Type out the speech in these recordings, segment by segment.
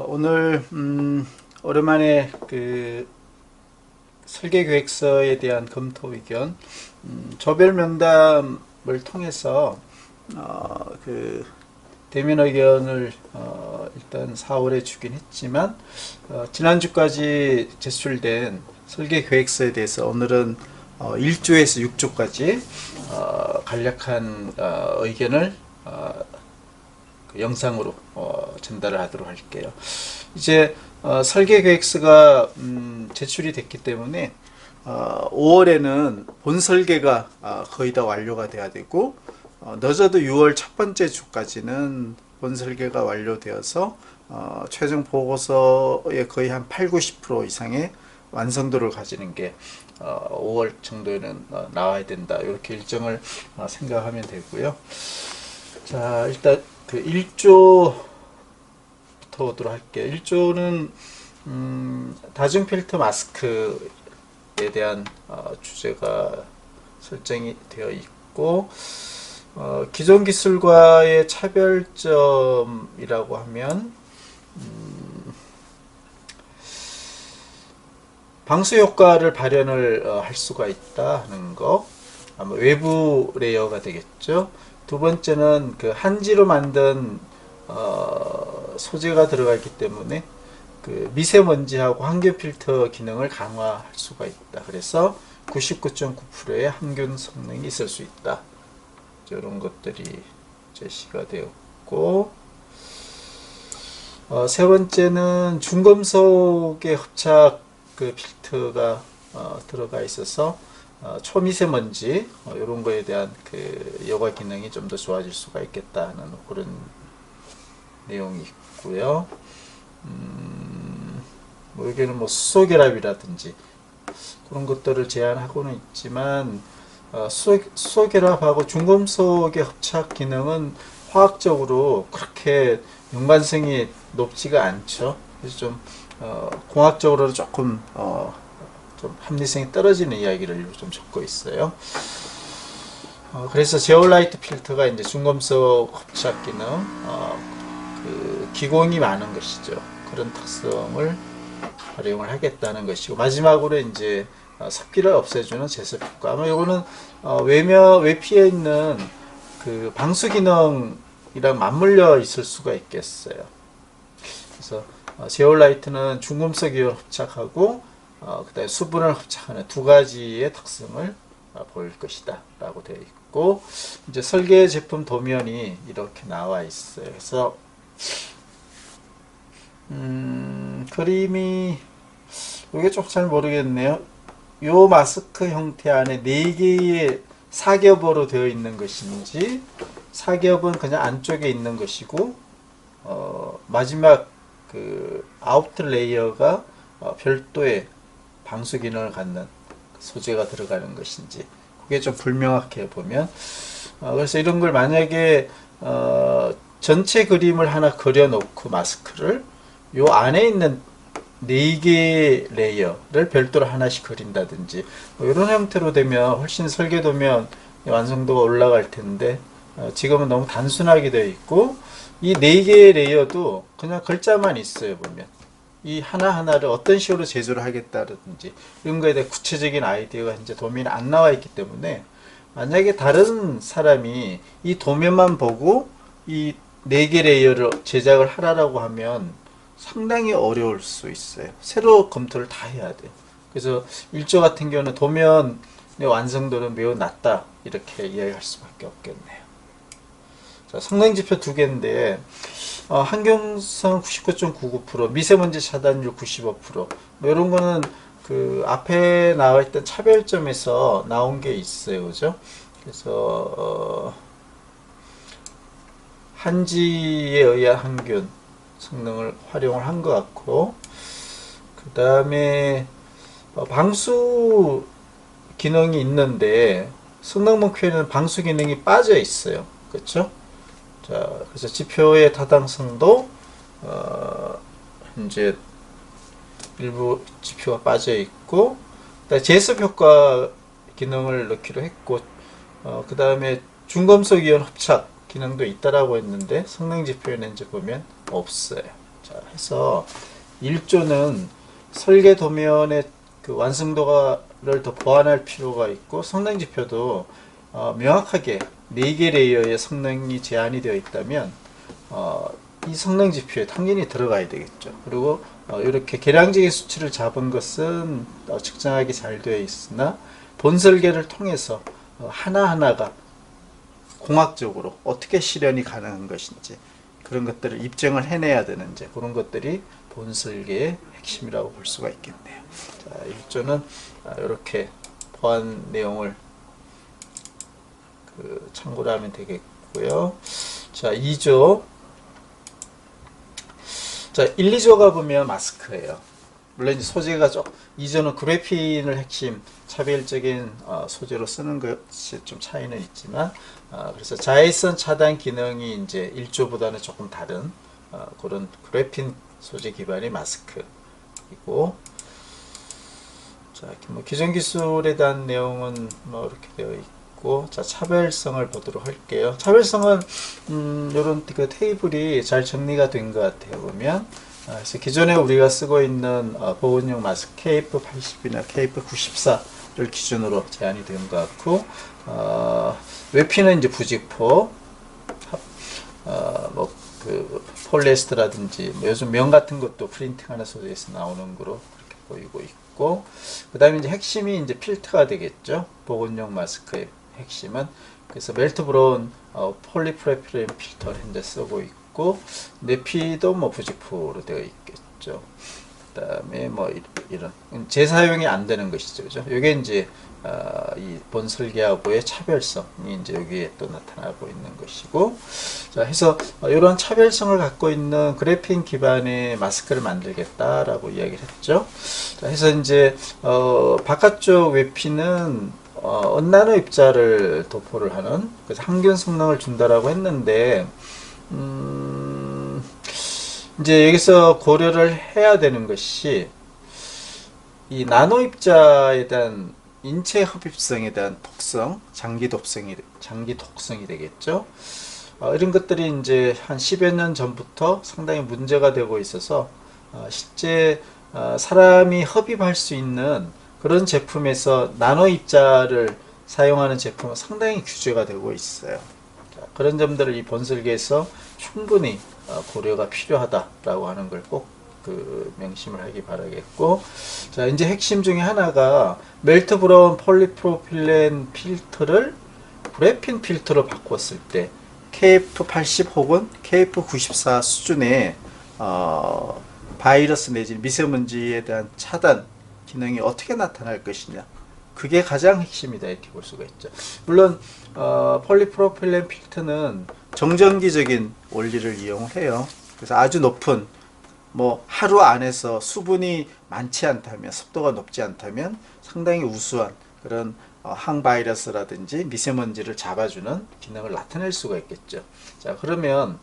오늘 오랜만에 설계 계획서에 대한 검토 의견, 조별 면담을 통해서 대면 의견을 일단 4월에 주긴 했지만 지난주까지 제출된 설계 계획서에 대해서 오늘은 1조에서 6조까지 간략한 의견을 영상으로 전달을 하도록 할게요. 이제 설계 계획서가 제출이 됐기 때문에 5월에는 본 설계가 거의 다 완료가 돼야 되고, 늦어도 6월 첫 번째 주까지는 본 설계가 완료되어서 최종 보고서의 거의 한 80-90% 이상의 완성도를 가지는 게 5월 정도에는 나와야 된다, 이렇게 일정을 생각하면 되고요. 자, 일단 1조부터 오도록 할게요. 1조는 다중 필터 마스크에 대한 주제가 설정이 되어 있고, 기존 기술과의 차별점이라고 하면 방수 효과를 발현을 할 수가 있다 하는 거, 아마 외부 레이어가 되겠죠. 두 번째는 한지로 만든 소재가 들어가 있기 때문에 미세먼지하고 항균 필터 기능을 강화할 수가 있다. 그래서 99.9%의 항균 성능이 있을 수 있다. 이런 것들이 제시가 되었고, 세 번째는 중금속의 흡착 필터가 들어가 있어서 초미세먼지 이런 거에 대한 여과 기능이 좀 더 좋아질 수가 있겠다는 그런 내용이 있고요. 여기는 수소결합이라든지 그런 것들을 제한하고는 있지만, 수소결합하고 중금속의 흡착 기능은 화학적으로 그렇게 연관성이 높지가 않죠. 그래서 좀 공학적으로는 조금 좀 합리성이 떨어지는 이야기를 좀 적고 있어요. 그래서 제올라이트 필터가 이제 중금속 흡착 기능, 기공이 많은 것이죠. 그런 특성을 활용을 하겠다는 것이고, 마지막으로 이제 습기를 없애주는 제습 효과. 아마 이거는 외피에 있는 방수 기능이랑 맞물려 있을 수가 있겠어요. 그래서 제올라이트는 중금속 이온을 흡착하고 그다음에 수분을 흡착하는 두 가지의 특성을 보일 것이다 라고 되어 있고, 이제 설계 제품 도면이 이렇게 나와 있어요. 그래서 그림이 이게 좀 잘 모르겠네요. 요 마스크 형태 안에 4개의 사겹으로 되어 있는 것인지, 사겹은 그냥 안쪽에 있는 것이고 마지막 아우터 레이어가 별도의 방수 기능을 갖는 소재가 들어가는 것인지, 그게 좀 불명확해 보면. 그래서 이런 걸 만약에 전체 그림을 하나 그려놓고 마스크를 요 안에 있는 4개의 레이어를 별도로 하나씩 그린다든지 이런 형태로 되면 훨씬 설계도면 완성도가 올라갈 텐데, 지금은 너무 단순하게 되어 있고, 이 4개의 레이어도 그냥 글자만 있어요. 보면 이 하나하나를 어떤 식으로 제조를 하겠다든지 이런 거에 대한 구체적인 아이디어가 이제 도면에 안 나와 있기 때문에, 만약에 다른 사람이 이 도면만 보고 이 4개 레이어를 제작을 하라고 하면 상당히 어려울 수 있어요. 새로 검토를 다 해야 돼요. 그래서 1조 같은 경우는 도면의 완성도는 매우 낮다, 이렇게 이야기할 수밖에 없겠네요. 자, 성능지표 2개인데 항균성 99.99%, 미세먼지 차단율 95%, 이런 거는 앞에 나와 있던 차별점에서 나온 게 있어요. 그죠? 그래서 한지에 의한 항균 성능을 활용을 한 것 같고, 그 다음에 방수 기능이 있는데 성능문표에는 방수 기능이 빠져 있어요. 그렇죠? 자, 그래서 지표의 타당성도 이제 일부 지표가 빠져 있고, 제습 효과 기능을 넣기로 했고, 그 다음에 중금속 이온 흡착 기능도 있다라고 했는데 성능 지표에 이제 보면 없어요. 자, 해서 1조는 설계 도면의 그 완성도를 더 보완할 필요가 있고 성능 지표도 명확하게 4개 레이어의 성능이 제한이 되어 있다면 이 성능 지표에 당연히 들어가야 되겠죠. 그리고 이렇게 계량적인 수치를 잡은 것은 측정하기 잘 되어 있으나 본 설계를 통해서 하나하나가 공학적으로 어떻게 실현이 가능한 것인지 그런 것들을 입증을 해내야 되는지 그런 것들이 본 설계의 핵심이라고 볼 수가 있겠네요. 자, 1조는 이렇게 보안 내용을 참고를 하면 되겠고요. 자, 2조. 자, 1, 2조가 보면 마스크예요. 물론 이제 소재가 2조는 그래핀을 핵심 차별적인 소재로 쓰는 것이 좀 차이는 있지만 그래서 자외선 차단 기능이 이제 1조보다는 조금 다른 그런 그래핀 소재 기반의 마스크이고, 자, 뭐 기존 기술에 대한 내용은 뭐 이렇게 되어 있고, 자, 차별성을 보도록 할게요. 차별성은 이런 그 테이블이 잘 정리가 된 것 같아요. 보면 그래서 기존에 우리가 쓰고 있는 보온용 마스크 KF80이나 KF94를 기준으로 제한이 된 것 같고, 외피는 이제 부직포, 그 폴리에스터라든지 뭐 요즘 면 같은 것도 프린팅하는 소재에서 나오는 거로 그렇게 보이고 있고, 그 다음에 이제 핵심이 이제 필터가 되겠죠. 보온용 마스크의 핵심은 그래서 멜트 브라운 폴리프로필렌 필터를 현재 쓰고 있고, 내피도 뭐 부직포로 되어 있겠죠. 그 다음에 뭐 이런 재사용이 안 되는 것이죠, 그죠? 이게 이제 이 본 설계하고의 차별성이 이제 여기에 또 나타나고 있는 것이고, 자, 해서 이런 차별성을 갖고 있는 그래핀 기반의 마스크를 만들겠다라고 이야기를 했죠. 자, 해서 이제 바깥쪽 외피는 은나노 입자를 도포를 하는, 그래서 항균 성능을 준다라고 했는데, 이제 여기서 고려를 해야 되는 것이 이 나노 입자에 대한 인체 흡입성에 대한 독성, 장기 독성이 되겠죠. 이런 것들이 이제 한 10여 년 전부터 상당히 문제가 되고 있어서 실제 사람이 흡입할 수 있는 그런 제품에서 나노 입자를 사용하는 제품은 상당히 규제가 되고 있어요. 자, 그런 점들을 이 본설계에서 충분히 고려가 필요하다라고 하는 걸 꼭 명심을 하기 바라겠고, 자, 이제 핵심 중에 하나가 멜트 브라운 폴리프로필렌 필터를 그래핀 필터로 바꿨을 때 KF80 혹은 KF94 수준의 바이러스 내지 미세먼지에 대한 차단 기능이 어떻게 나타날 것이냐, 그게 가장 핵심이다 이렇게 볼 수가 있죠. 물론 폴리프로필렌 필터는 정전기적인 원리를 이용을 해요. 그래서 아주 높은 뭐 하루 안에서 수분이 많지 않다면, 습도가 높지 않다면 상당히 우수한 그런 항바이러스라든지 미세먼지를 잡아주는 기능을 나타낼 수가 있겠죠. 자, 그러면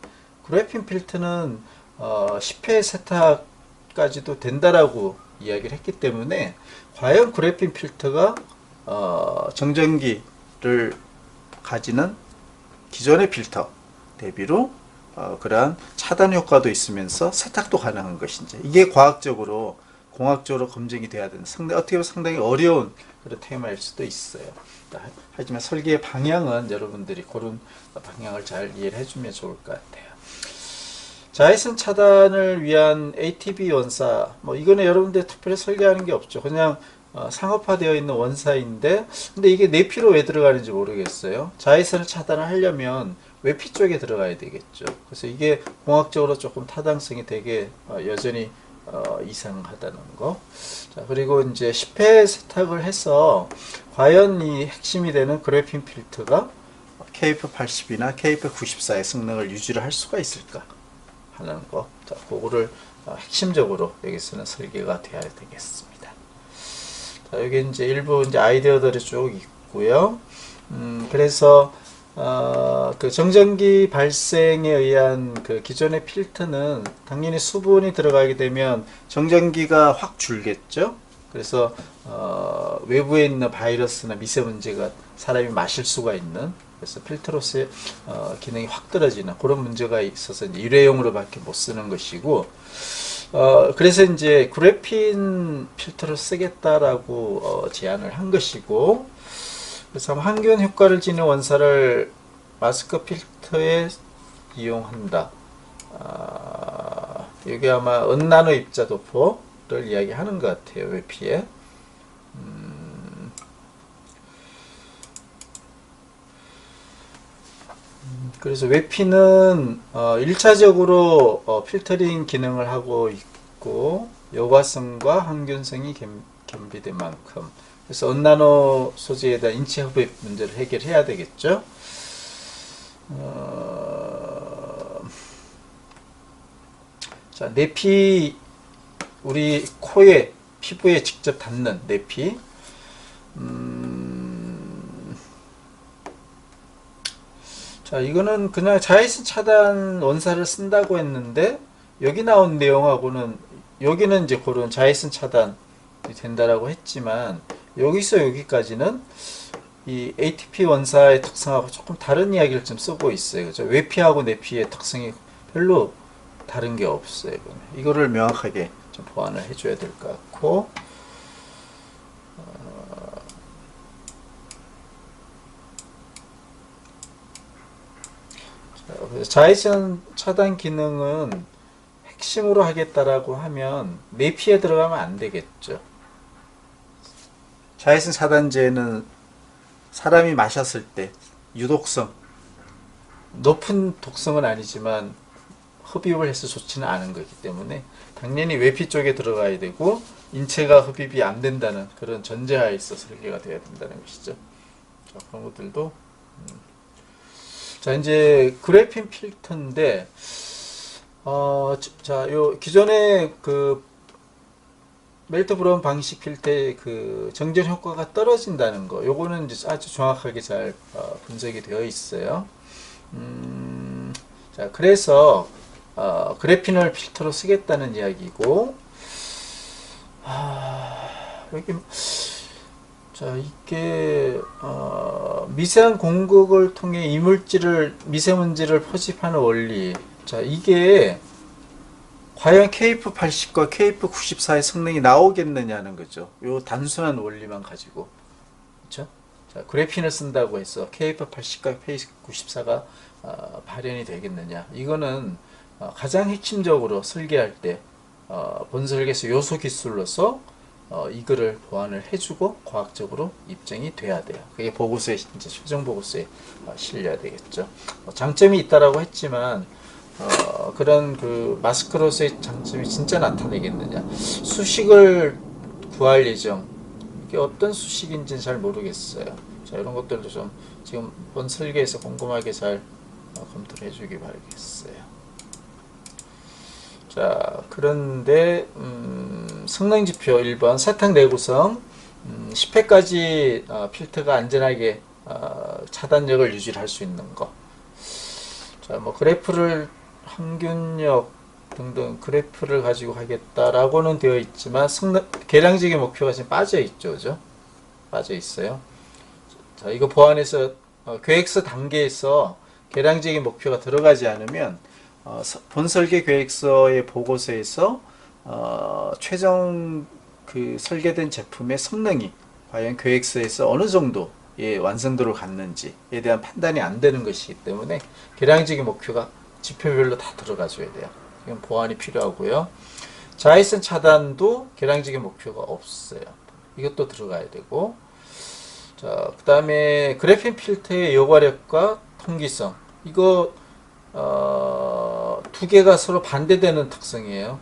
그래핀 필터는 10회 세탁까지도 된다라고 이야기를 했기 때문에 과연 그래핀 필터가 정전기를 가지는 기존의 필터 대비로 그러한 차단 효과도 있으면서 세탁도 가능한 것인지, 이게 과학적으로 공학적으로 검증이 돼야 되는 어떻게 보면 상당히 어려운 그런 테마일 수도 있어요. 하지만 설계의 방향은 여러분들이 그런 방향을 잘 이해를 해주면 좋을 것 같아요. 자외선 차단을 위한 ATB 원사, 뭐 이거는 여러분들 특별히 설계하는 게 없죠. 그냥 상업화되어 있는 원사인데, 근데 이게 내피로 왜 들어가는지 모르겠어요. 자외선을 차단을 하려면 외피 쪽에 들어가야 되겠죠. 그래서 이게 공학적으로 조금 타당성이 되게 여전히 이상하다는 거. 자, 그리고 이제 10회 세탁을 해서 과연 이 핵심이 되는 그래핀 필터가 KF80이나 KF94의 성능을 유지를 할 수가 있을까 하는 거. 자, 그거를 핵심적으로 여기서는 설계가 되어야 되겠습니다. 자, 여기 이제 일부 이제 아이디어들이 쭉 있고요. 그래서 그 정전기 발생에 의한 그 기존의 필터는 당연히 수분이 들어가게 되면 정전기가 확 줄겠죠. 그래서 외부에 있는 바이러스나 미세먼지가 사람이 마실 수가 있는, 그래서 필터로서의 기능이 확 떨어지는 그런 문제가 있어서 이제 일회용으로밖에 못 쓰는 것이고, 그래서 이제 그래핀 필터를 쓰겠다라고 제안을 한 것이고, 그래서 항균 효과를 지닌 원사를 마스크 필터에 이용한다. 이게 아마 은나노 입자 도포를 이야기하는 것 같아요. 외피에. 그래서 외피는 1차적으로 필터링 기능을 하고 있고, 여과성과 항균성이 겸비된 만큼, 그래서 은나노 소재에 대한 인체 흡입 문제를 해결해야 되겠죠. 자, 내피, 우리 코에, 피부에 직접 닿는 내피. 자, 이거는 그냥 자외선 차단 원사를 쓴다고 했는데, 여기 나온 내용하고는, 여기는 이제 그런 자외선 차단이 된다라고 했지만, 여기서 여기까지는 이 ATP 원사의 특성하고 조금 다른 이야기를 좀 쓰고 있어요. 그죠? 외피하고 내피의 특성이 별로 다른 게 없어요. 이거를 명확하게 좀 보완을 해줘야 될 것 같고, 자외선 차단 기능은 핵심으로 하겠다라고 하면 내피에 들어가면 안 되겠죠. 자외선 차단제는 사람이 마셨을 때 유독성, 높은 독성은 아니지만 흡입을 해서 좋지는 않은 거기 때문에 당연히 외피 쪽에 들어가야 되고, 인체가 흡입이 안 된다는 그런 전제하에 있어 설계가 되어야 된다는 것이죠. 자, 그런 것들도 자, 이제 그래핀 필터인데, 자, 요 기존의 그 멜트 브라운 방식 필터의 그 정전 효과가 떨어진다는 거, 요거는 이제 아주 정확하게 잘 분석이 되어 있어요. 자, 그래서 그래핀을 필터로 쓰겠다는 이야기고, 여기 자, 이게 미세한 공극을 통해 이물질을, 미세먼지를 포집하는 원리. 자, 이게 과연 KF80과 KF94의 성능이 나오겠느냐는 거죠. 요 단순한 원리만 가지고. 그렇죠? 자, 그래핀을 쓴다고 해서 KF80과 KF94가 발현이 되겠느냐. 이거는 가장 핵심적으로 설계할 때 본설계에서 요소 기술로서 이거를 보완을 해주고 과학적으로 입증이 돼야 돼요. 그게 보고서에, 이제 최종 보고서에 실려야 되겠죠. 장점이 있다라고 했지만 그런 그 마스크로서의 장점이 진짜 나타내겠느냐. 수식을 구할 예정. 이게 어떤 수식인지는 잘 모르겠어요. 자, 이런 것들도 좀 지금 본 설계에서 꼼꼼하게 잘 검토를 해주기 바라겠어요. 자, 그런데 성능지표 1번 사탕 내구성 10회까지 필터가 안전하게 차단력을 유지할 수 있는 거. 자, 뭐 그래프를 항균력 등등 그래프를 가지고 하겠다라고는 되어 있지만 계량적인 목표가 지금 빠져 있죠, 그죠? 빠져 있어요. 자, 이거 보완해서 계획서 단계에서 계량적인 목표가 들어가지 않으면 본설계 계획서의 보고서에서 최종 그 설계된 제품의 성능이 과연 계획서에서 어느 정도의 완성도를 갖는지에 대한 판단이 안 되는 것이기 때문에 계량적인 목표가 지표별로 다 들어가줘야 돼요. 이건 보완이 필요하고요. 자외선 차단도 계량적인 목표가 없어요. 이것도 들어가야 되고, 자, 그 다음에 그래핀 필터의 여과력과 통기성. 이거 두 개가 서로 반대되는 특성이에요.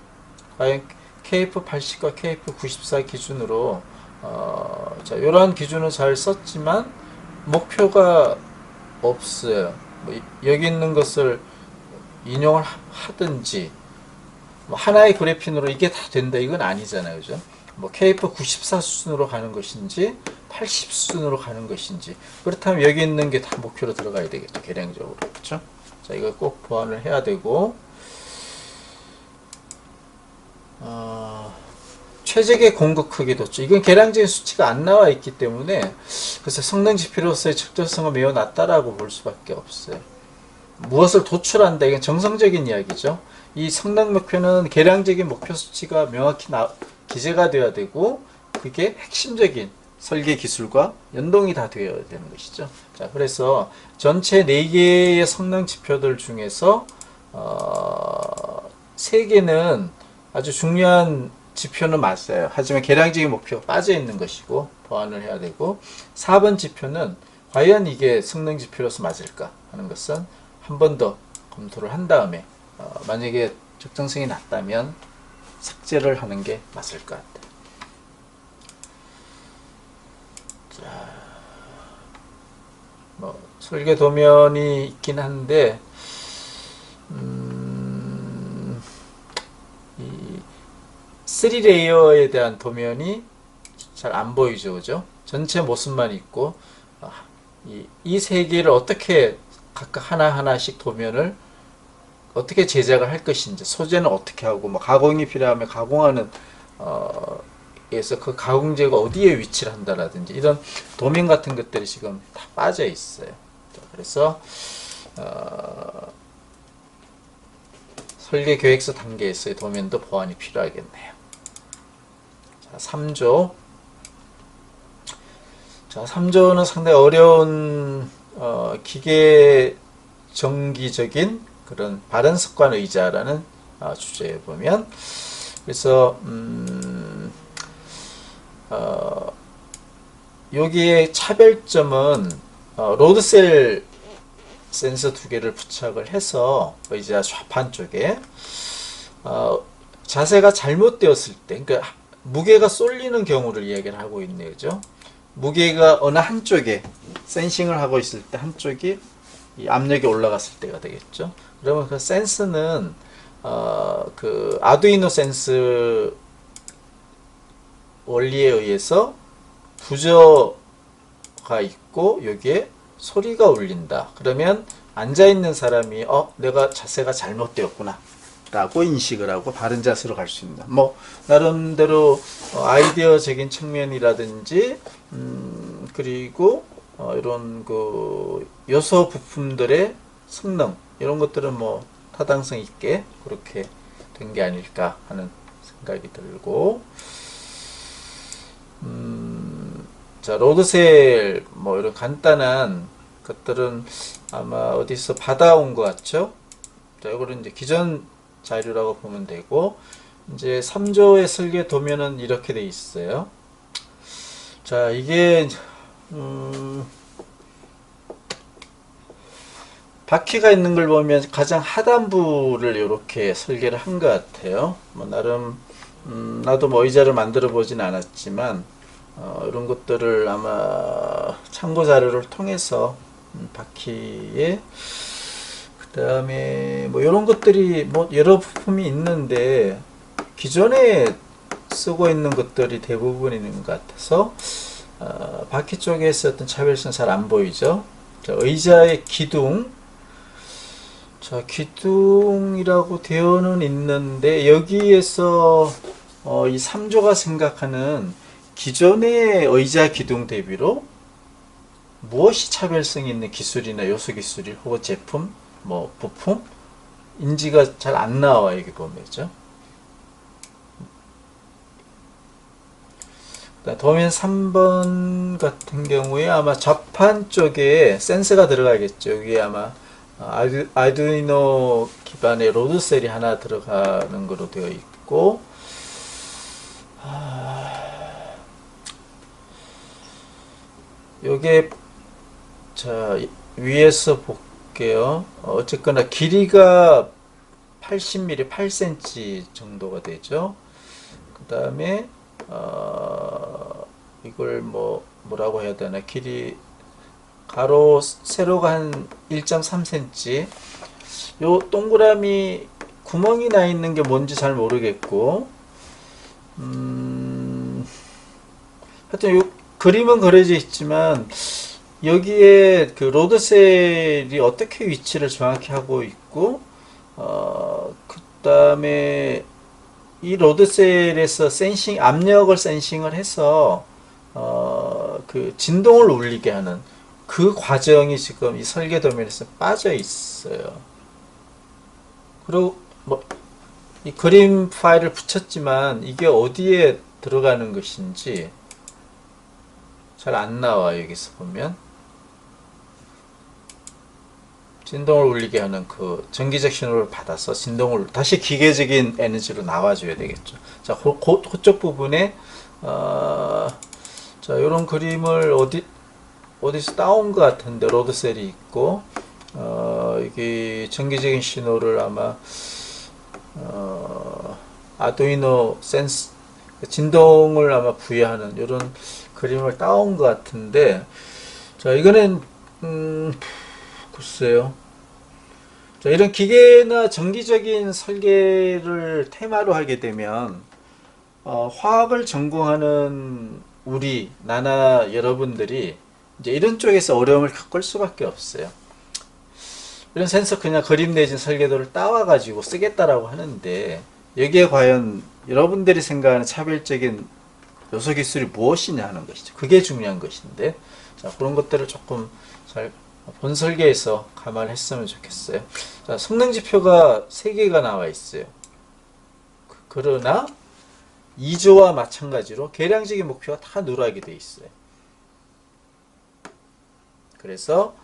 과연 KF80과 KF94 기준으로 자, 이러한 기준을 잘 썼지만 목표가 없어요. 뭐 여기 있는 것을 인용을 하든지, 뭐 하나의 그래핀으로 이게 다 된다 이건 아니잖아요, 그죠? 뭐 KF94 수준으로 가는 것인지 80 수준으로 가는 것인지, 그렇다면 여기 있는 게 다 목표로 들어가야 되겠죠, 계량적으로. 그렇죠? 자, 이거 꼭 보완을 해야 되고, 최적의 공급 크기도죠. 이건 계량적인 수치가 안 나와 있기 때문에 그래서 성능 지표로서의 적절성은 매우 낮다라고 볼 수밖에 없어요. 무엇을 도출한다, 이건 정성적인 이야기죠. 이 성능 목표는 계량적인 목표 수치가 명확히 기재가 되어야 되고 그게 핵심적인 설계 기술과 연동이 다 되어야 되는 것이죠. 자, 그래서 전체 4개의 성능 지표들 중에서 3개는 아주 중요한 지표는 맞아요. 하지만 계량적인 목표가 빠져 있는 것이고 보완을 해야 되고, 4번 지표는 과연 이게 성능 지표로서 맞을까 하는 것은 한 번 더 검토를 한 다음에 만약에 적정성이 낮다면 삭제를 하는 게 맞을 것 같아요. 자, 뭐 설계 도면이 있긴 한데 이 3레이어에 대한 도면이 잘 안 보이죠, 그죠? 전체 모습만 있고 이 세 개를 어떻게 각각 하나하나씩 도면을 어떻게 제작을 할 것인지, 소재는 어떻게 하고, 뭐 가공이 필요하면 가공하는 에서 그 가공재가 어디에 위치를 한다라든지 이런 도면 같은 것들이 지금 다 빠져 있어요. 그래서 설계 계획서 단계에서의 도면도 보완이 필요하겠네요. 자, 3조. 자, 3조는 상당히 어려운 기계 정기적인 그런 바른 습관 의자라는 주제에 보면, 그래서 여기에 차별점은 로드셀 센서 2개를 부착을 해서 의자 좌판 쪽에 자세가 잘못되었을 때, 그러니까 무게가 쏠리는 경우를 이야기를 하고 있네요, 그죠? 무게가 어느 한쪽에 센싱을 하고 있을 때 한쪽이 이 압력이 올라갔을 때가 되겠죠. 그러면 그 센스는 그 아두이노 센스 원리에 의해서 부저가 있고 여기에 소리가 울린다. 그러면 앉아있는 사람이 내가 자세가 잘못되었구나 라고 인식을 하고 바른 자세로 갈 수 있다. 뭐 나름대로 아이디어적인 측면이라든지 그리고 이런 그 요소 부품들의 성능 이런 것들은 뭐 타당성 있게 그렇게 된 게 아닐까 하는 생각이 들고, 자, 로드셀 뭐 이런 간단한 것들은 아마 어디서 받아온 것 같죠? 자, 이거는 이제 기존 자료라고 보면 되고, 이제 3조의 설계 도면은 이렇게 돼 있어요. 자, 이게 바퀴가 있는 걸 보면 가장 하단부를 이렇게 설계를 한 것 같아요. 뭐 나름 나도 뭐 의자를 만들어 보진 않았지만 이런 것들을 아마 참고 자료를 통해서 바퀴에 그 다음에 뭐 이런 것들이 뭐 여러 부품이 있는데 기존에 쓰고 있는 것들이 대부분 있는 것 같아서 바퀴 쪽에서 어떤 차별성 잘 안 보이죠. 자, 의자의 기둥, 자, 기둥이라고 되어는 있는데 여기에서 이 3조가 생각하는 기존의 의자 기둥 대비로 무엇이 차별성이 있는 기술이나 요소 기술이 혹은 제품, 뭐 부품 인지가 잘 안 나와요. 여기 보면죠. 도면 3번 같은 경우에 아마 좌판 쪽에 센서가 들어가겠죠. 여기에 아마 아두이노 기반의 로드셀이 하나 들어가는 거로 되어 있고, 요게 자 위에서 볼게요. 어쨌거나 길이가 80mm, 8cm 정도가 되죠. 그 다음에 이걸 뭐라고 해야 되나, 길이 가로 세로가 한 1.3cm. 요 동그라미 구멍이 나 있는 게 뭔지 잘 모르겠고, 하여튼 요 그림은 그려져 있지만 여기에 그 로드셀이 어떻게 위치를 정확히 하고 있고, 그 다음에 이 로드셀에서 압력을 센싱을 해서 그 진동을 울리게 하는 그 과정이 지금 이 설계 도면에서 빠져 있어요. 그리고 뭐 이 그림 파일을 붙였지만 이게 어디에 들어가는 것인지 잘 안 나와요. 여기서 보면 진동을 울리게 하는 그 전기적 신호를 받아서 진동을 다시 기계적인 에너지로 나와줘야 되겠죠. 자, 그쪽 부분에 자, 이런 그림을 어디서 따온 것 같은데 로드셀이 있고 이게 전기적인 신호를 아마 아두이노 센스 진동을 아마 부여하는 이런 그림을 따온 것 같은데 자 이거는 글쎄요. 자, 이런 기계나 정기적인 설계를 테마로 하게 되면 화학을 전공하는 우리 나나 여러분들이 이제 이런 쪽에서 어려움을 겪을 수밖에 없어요. 이런 센서 그냥 그림 내진 설계도를 따와가지고 쓰겠다라고 하는데 여기에 과연 여러분들이 생각하는 차별적인 요소 기술이 무엇이냐 하는 것이죠. 그게 중요한 것인데 자, 그런 것들을 조금 잘 본 설계에서 감안했으면 좋겠어요. 자, 성능 지표가 3개가 나와 있어요. 그러나 2조와 마찬가지로 계량적인 목표가 다 누락이 되어 있어요. 그래서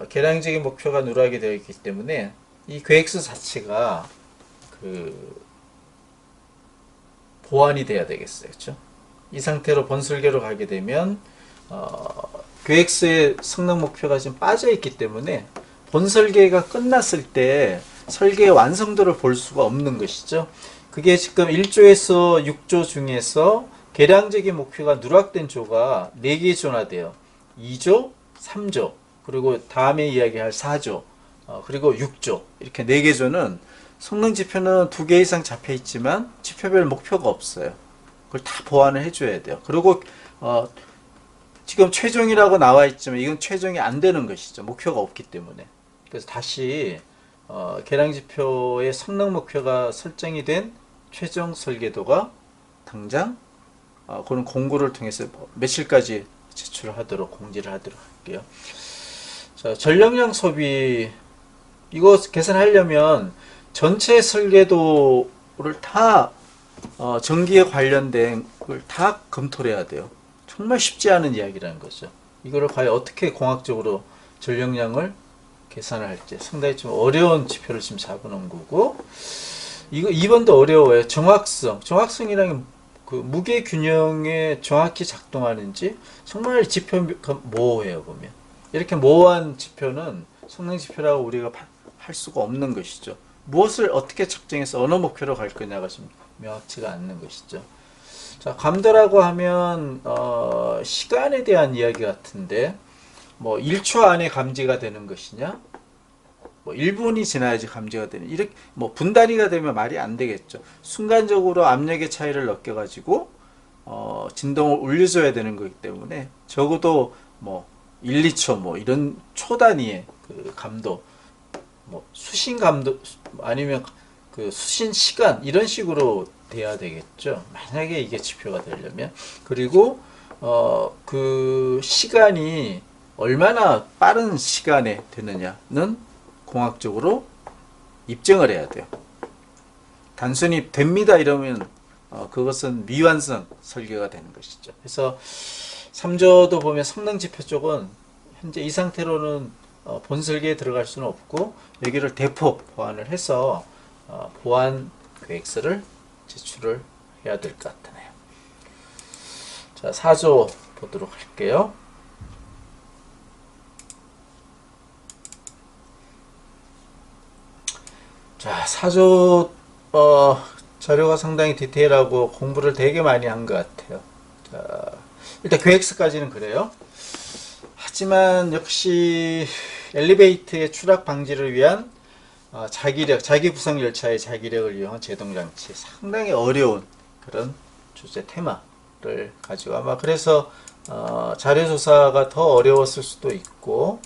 계량적인 목표가 누락이 되어 있기 때문에 이 계획서 자체가 보완이 돼야 되겠어요. 그렇죠? 이 상태로 본설계로 가게 되면 계획서의 성능 목표가 지금 빠져 있기 때문에 본설계가 끝났을 때 설계의 완성도를 볼 수가 없는 것이죠. 그게 지금 1조에서 6조 중에서 계량적인 목표가 누락된 조가 4개 조나 돼요. 2조, 3조, 그리고 다음에 이야기할 4조, 그리고 6조 이렇게 4개 조는 성능 지표는 2개 이상 잡혀 있지만 지표별 목표가 없어요. 그걸 다 보완을 해줘야 돼요. 그리고 지금 최종이라고 나와 있지만 이건 최종이 안 되는 것이죠. 목표가 없기 때문에. 그래서 다시 계량 지표의 성능 목표가 설정이 된 최종 설계도가 당장 그런 공고를 통해서 며칠까지 제출하도록 공지를 하도록 할게요. 자, 전력량 소비 이거 계산하려면 전체 설계도를 다 전기에 관련된 걸 다 검토를 해야 돼요. 정말 쉽지 않은 이야기라는 거죠. 이거를 과연 어떻게 공학적으로 전력량을 계산을 할지 상당히 좀 어려운 지표를 지금 잡아놓은 거고 이거 2번도 어려워요. 정확성이라는 그 무게 균형에 정확히 작동하는지 정말 지표 모호해요. 보면 이렇게 모호한 지표는 성능 지표라고 우리가 할 수가 없는 것이죠. 무엇을 어떻게 측정해서 어느 목표로 갈 거냐가 좀 명확치가 않는 것이죠. 자, 감도라고 하면 시간에 대한 이야기 같은데 뭐 1초 안에 감지가 되는 것이냐, 뭐 1분이 지나야지 감지가 되는 이렇게 뭐 분단위가 되면 말이 안 되겠죠. 순간적으로 압력의 차이를 느껴가지고 진동을 올려줘야 되는 거기 때문에 적어도 뭐 1, 2초 뭐 이런 초 단위의 그 감도, 뭐 수신 감도 아니면 그 수신 시간 이런 식으로 돼야 되겠죠. 만약에 이게 지표가 되려면. 그리고 그 시간이 얼마나 빠른 시간에 되느냐는 공학적으로 입증을 해야 돼요. 단순히 됩니다 이러면 그것은 미완성 설계가 되는 것이죠. 그래서 3조도 보면 성능 지표 쪽은 현재 이 상태로는 본 설계에 들어갈 수는 없고 여기를 대폭 보완을 해서 보완 계획서를 제출을 해야 될 것 같네요. 자, 4조 보도록 할게요. 자, 4조 자료가 상당히 디테일하고 공부를 되게 많이 한 것 같아요. 자, 일단 계획서까지는 그래요. 하지만 역시 엘리베이터의 추락 방지를 위한 자기력, 자기 구성 열차의 자기력을 이용한 제동 장치, 상당히 어려운 그런 주제 테마를 가지고 아마 그래서 자료 조사가 더 어려웠을 수도 있고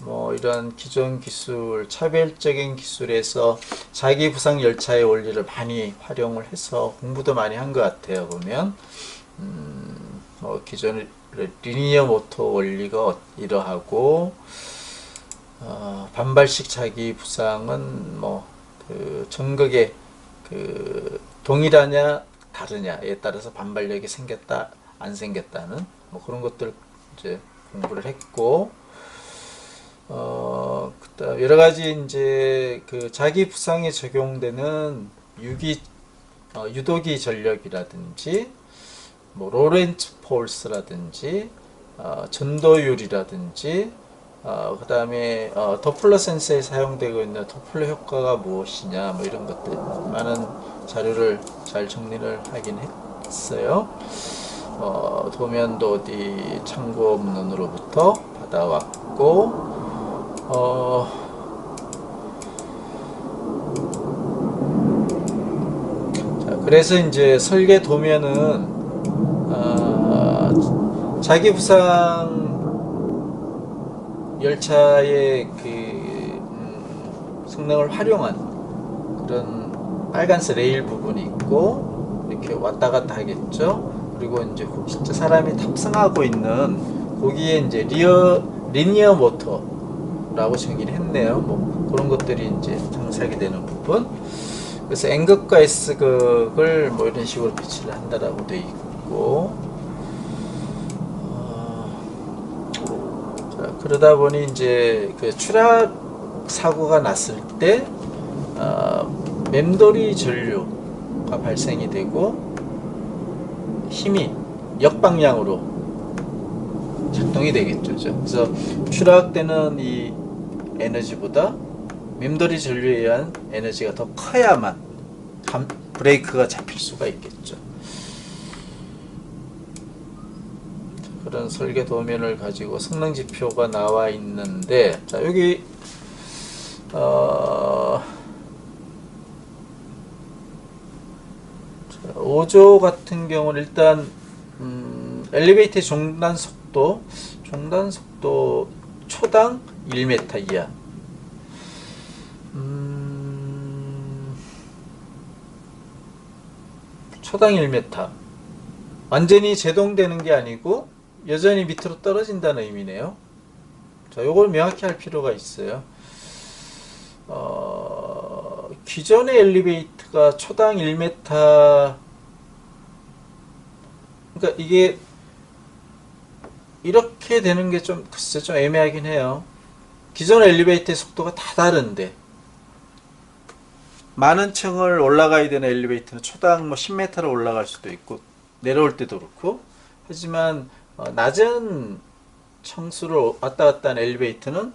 뭐 이런 기존 기술, 차별적인 기술에서 자기 부상 열차의 원리를 많이 활용을 해서 공부도 많이 한 것 같아요. 보면 기존의 리니어 모터 원리가 이러하고 반발식 자기 부상은 그 전극의 그 동일하냐 다르냐에 따라서 반발력이 생겼다 안 생겼다는 그런 것들 이제 공부를 했고 그다음 여러 가지 이제 그 자기 부상에 적용되는 유도기 전력이라든지 로렌츠 폴스라든지 전도율이라든지 그 다음에 도플러 센서에 사용되고 있는 도플러 효과가 무엇이냐 이런 것들 많은 자료를 잘 정리를 하긴 했어요. 도면도 어디 참고문헌으로부터 받아왔고 자, 그래서 이제 설계 도면은 자기 부상 열차의 그 성능을 활용한 그런 빨간색 레일 부분이 있고 이렇게 왔다 갔다 하겠죠. 그리고 이제 진짜 사람이 탑승하고 있는 거기에 이제 리니어 모터라고 정의를 했네요. 그런 것들이 이제 장착이 되는 부분. 그래서 N극과 S극을 이런 식으로 배치를 한다라고 되어 있고. 그러다 보니 이제 그 추락 사고가 났을 때 맴돌이 전류가 발생이 되고 힘이 역방향으로 작동이 되겠죠. 그래서 추락되는 이 에너지보다 맴돌이 전류에 의한 에너지가 더 커야만 브레이크가 잡힐 수가 있겠죠. 그런 설계 도면을 가지고 성능 지표가 나와 있는데, 자 여기 5조 같은 경우는 일단 엘리베이터의 종단 속도 초당 1m 이하. 초당 1m. 완전히 제동되는 게 아니고 여전히 밑으로 떨어진다는 의미네요. 자, 요걸 명확히 할 필요가 있어요. 기존의 엘리베이터가 초당 1m, 그러니까 이게 이렇게 되는 게 좀 글쎄 좀 애매하긴 해요. 기존 엘리베이터의 속도가 다 다른데 많은 층을 올라가야 되는 엘리베이터는 초당 10m를 올라갈 수도 있고 내려올 때도 그렇고, 하지만 낮은 층수를 왔다 갔다 하는 엘리베이터는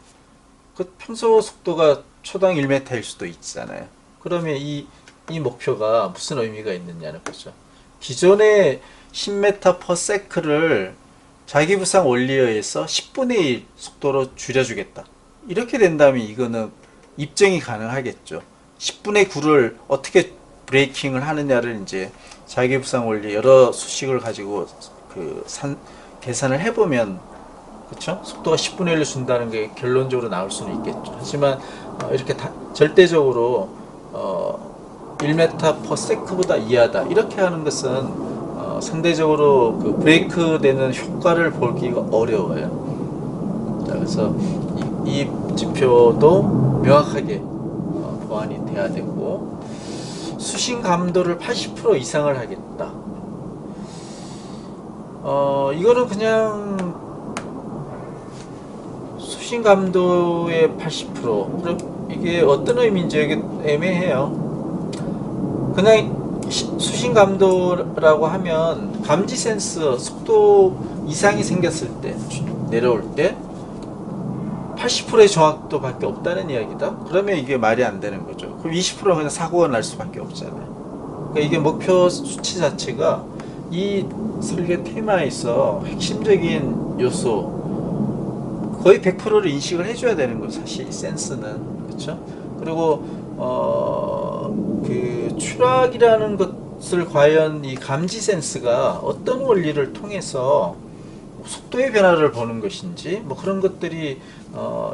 그 평소 속도가 초당 1m일 수도 있잖아요. 그러면 이 목표가 무슨 의미가 있느냐는 거죠. 기존의 10m/s를 자기 부상 원리에 의해서 10분의 1 속도로 줄여주겠다. 이렇게 된다면 이거는 입증이 가능하겠죠. 10분의 9를 어떻게 브레이킹을 하느냐를 이제 자기 부상 원리 여러 수식을 가지고 계산을 해보면, 그렇죠? 속도가 10분의 1을 준다는 게 결론적으로 나올 수는 있겠죠. 하지만 이렇게 절대적으로 1m/s보다 이하다 이렇게 하는 것은 상대적으로 그 브레이크 되는 효과를 보기가 어려워요. 자, 그래서 이 지표도 명확하게 보완이 돼야 되고, 수신 감도를 80% 이상을 하겠다. 이거는 그냥 수신 감도의 80%. 그럼 이게 어떤 의미인지 이게 애매해요. 그냥 수신 감도라고 하면 감지 센서 속도 이상이 생겼을 때, 내려올 때 80%의 정확도밖에 없다는 이야기다. 그러면 이게 말이 안 되는 거죠. 그럼 20%는 그냥 사고가 날 수밖에 없잖아요. 그러니까 이게 목표 수치 자체가 이 설계 테마에서 핵심적인 요소, 거의 100%를 인식을 해줘야 되는 거죠. 사실 센스는, 그렇죠? 그리고 그 추락이라는 것을 과연 이 감지 센스가 어떤 원리를 통해서 속도의 변화를 보는 것인지 뭐 그런 것들이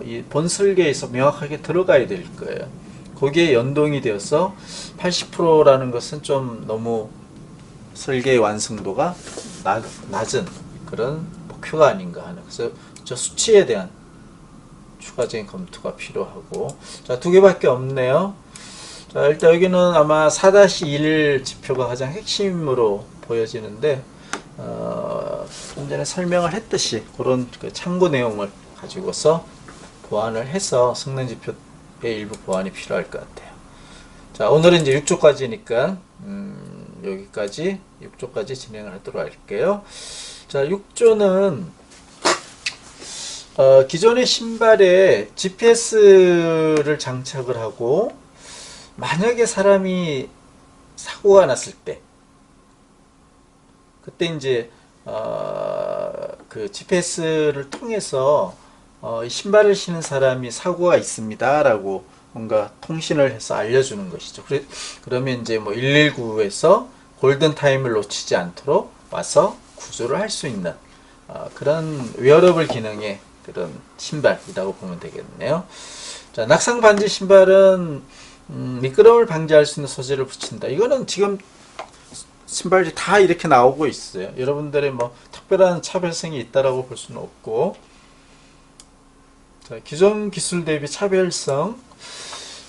이 본설계에서 명확하게 들어가야 될 거예요. 거기에 연동이 되어서 80%라는 것은 좀 너무 설계의 완성도가 낮은 그런 목표가 아닌가 하는. 그래서 저 수치에 대한 추가적인 검토가 필요하고. 자, 두 개밖에 없네요. 자, 일단 여기는 아마 4-1 지표가 가장 핵심으로 보여지는데, 좀 전에 설명을 했듯이 그런 그 참고 내용을 가지고서 보완을 해서 성능 지표의 일부 보완이 필요할 것 같아요. 자, 오늘은 이제 6조까지니까 여기까지 6조까지 진행을 하도록 할게요. 자, 6조는 기존의 신발에 GPS를 장착을 하고 만약에 사람이 사고가 났을 때 그때 이제 그 GPS를 통해서 이 신발을 신은 사람이 사고가 있습니다라고 뭔가 통신을 해서 알려주는 것이죠. 그러면 이제 뭐 119에서 골든 타임을 놓치지 않도록 와서 구조를 할 수 있는 그런 웨어러블 기능의 그런 신발이라고 보면 되겠네요. 자, 낙상 반지 신발은 미끄럼을 방지할 수 있는 소재를 붙인다. 이거는 지금 신발이 다 이렇게 나오고 있어요. 여러분들의 뭐 특별한 차별성이 있다라고 볼 수는 없고. 자, 기존 기술 대비 차별성.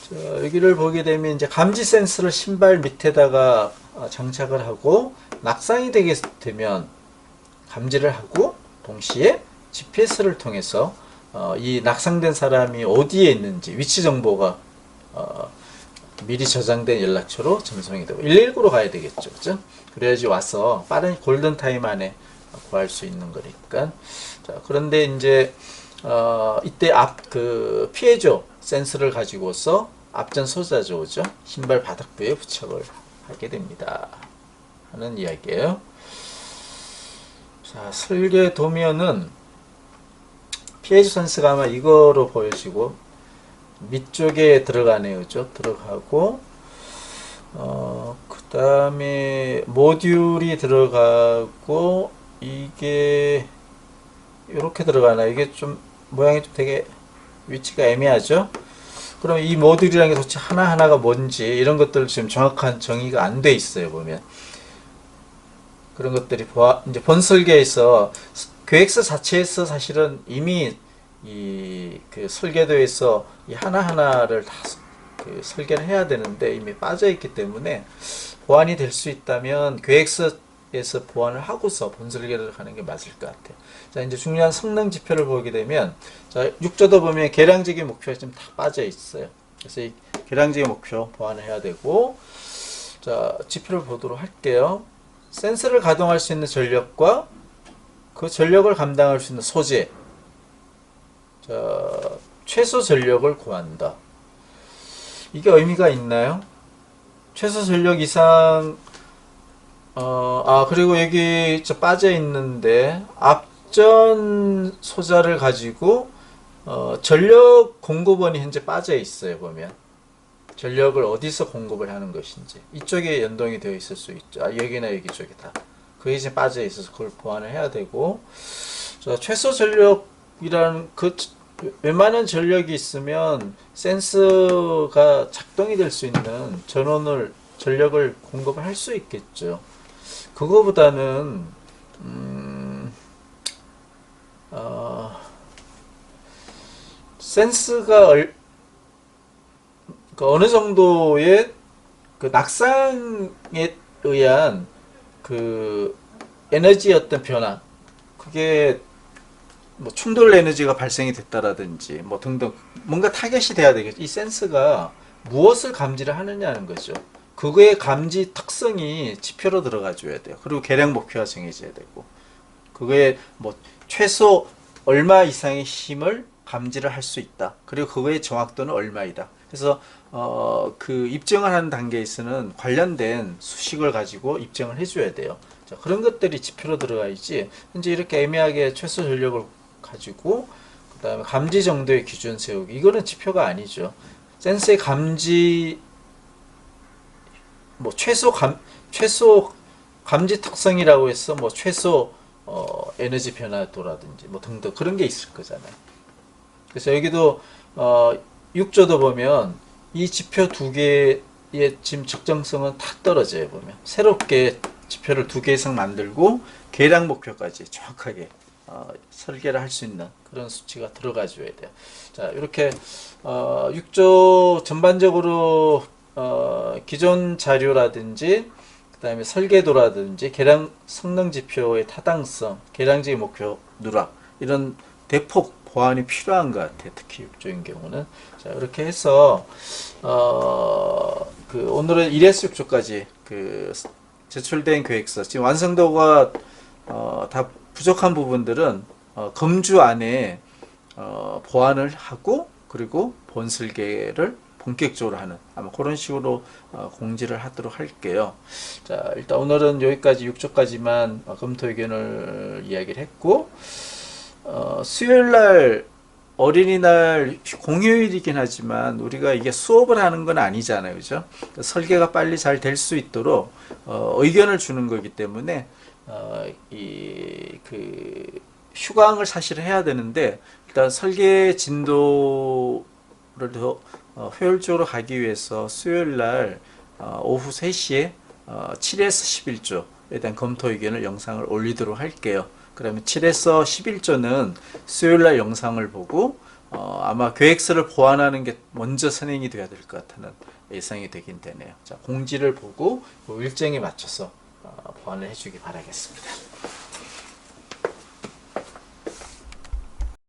자, 여기를 보게 되면 이제 감지 센서를 신발 밑에다가 장착을 하고 낙상이 되게 되면 감지를 하고 동시에 GPS를 통해서 이 낙상된 사람이 어디에 있는지 위치 정보가 미리 저장된 연락처로 전송이 되고 119로 가야 되겠죠. 그죠? 그래야지 와서 빠른 골든 타임 안에 구할 수 있는 거니까. 자, 그런데 이제 이때 그 피해조 센서를 가지고서 앞전 소자조죠. 신발 바닥부에 부착을 하게 됩니다. 하는 이야기예요. 자, 설계 도면은 피해조 센서가 아마 이거로 보여지고 밑쪽에 들어가네요. 그죠? 들어가고 그 다음에 모듈이 들어가고 이게 이렇게 들어가나. 이게 좀 모양이 좀 되게 위치가 애매하죠? 그럼 이 모듈이라는 게 도대체 하나하나가 뭔지 이런 것들 지금 정확한 정의가 안 돼 있어요. 보면 그런 것들이 이제 본 설계에서 계획서 자체에서 사실은 이미 이 그 설계도에서 이 하나하나를 다 그 설계를 해야 되는데 이미 빠져 있기 때문에 보완이 될 수 있다면 계획서에서 보완을 하고서 본 설계를 하는 게 맞을 것 같아요. 자, 이제 중요한 성능 지표를 보게 되면, 자, 6조도 보면 계량적인 목표가 좀 다 빠져 있어요. 그래서 이 계량적인 목표 보완을 해야 되고, 자, 지표를 보도록 할게요. 센서를 가동할 수 있는 전력과 그 전력을 감당할 수 있는 소재. 자, 최소 전력을 구한다. 이게 의미가 있나요? 최소 전력 이상, 그리고 여기 빠져 있는데, 앞전 소자를 가지고, 전력 공급원이 현재 빠져 있어요, 보면. 전력을 어디서 공급을 하는 것인지. 이쪽에 연동이 되어 있을 수 있죠. 여기나 여기 쪽이다. 그게 이제 빠져 있어서 그걸 보완을 해야 되고, 자, 최소 전력이라는 웬만한 전력이 있으면 센서가 작동이 될 수 있는 전력을 공급을 할 수 있겠죠. 그거보다는 센스가 어느 정도의 그 낙상에 의한 그 에너지의 어떤 변화, 그게 뭐 충돌 에너지가 발생이 됐다라든지 뭐 등등 뭔가 타겟이 돼야 되겠죠. 이 센서가 무엇을 감지를 하느냐는 거죠. 그거의 감지 특성이 지표로 들어가 줘야 돼요. 그리고 계량 목표가 정해져야 되고, 그거의 뭐 최소 얼마 이상의 힘을 감지를 할 수 있다. 그리고 그거의 정확도는 얼마이다. 그래서 그 입증을 하는 단계에서는 관련된 수식을 가지고 입증을 해줘야 돼요. 자, 그런 것들이 지표로 들어가야지. 현재 이렇게 애매하게 최소 전력을 가지고 그 다음에 감지 정도의 기준 세우기, 이거는 지표가 아니죠. 센서의 감지 뭐 최소 감지 특성이라고 해서 뭐 최소 에너지 변화도라든지 뭐 등등 그런 게 있을 거잖아요. 그래서 여기도 6조도 보면 이 지표 두 개의 지금 적정성은 다 떨어져요. 보면 새롭게 지표를 두 개 이상 만들고 계량 목표까지 정확하게 설계를 할 수 있는 그런 수치가 들어가 줘야 돼요. 자, 이렇게 6조 전반적으로 기존 자료라든지 그다음에 설계도라든지 계량 성능 지표의 타당성, 계량적인 목표 누락 이런 대폭 보완이 필요한 것 같아요. 특히 6조인 경우는. 자, 이렇게 해서 오늘은 1에서 6조까지 제출된 계획서 지금 완성도가 다 부족한 부분들은 검주 안에 보완을 하고 그리고 본설계를 본격적으로 하는 아마 그런 식으로 공지를 하도록 할게요. 자, 일단 오늘은 여기까지 6조까지만 검토 의견을 이야기를 했고 수요일날 어린이날 공휴일이긴 하지만 우리가 이게 수업을 하는 건 아니잖아요, 그죠? 설계가 빨리 잘 될 수 있도록 의견을 주는 거기 때문에 휴강을 사실 해야 되는데 일단 설계 진도를 더 효율적으로 가기 위해서 수요일날 오후 3시에 7에서 11조에 대한 검토 의견을 영상을 올리도록 할게요. 그러면 7에서 11조는 수요일날 영상을 보고 아마 계획서를 보완하는 게 먼저 선행이 돼야 될 것 같다는 예상이 되긴 되네요. 자, 공지를 보고 일정에 맞춰서 보완을 해주기 바라겠습니다.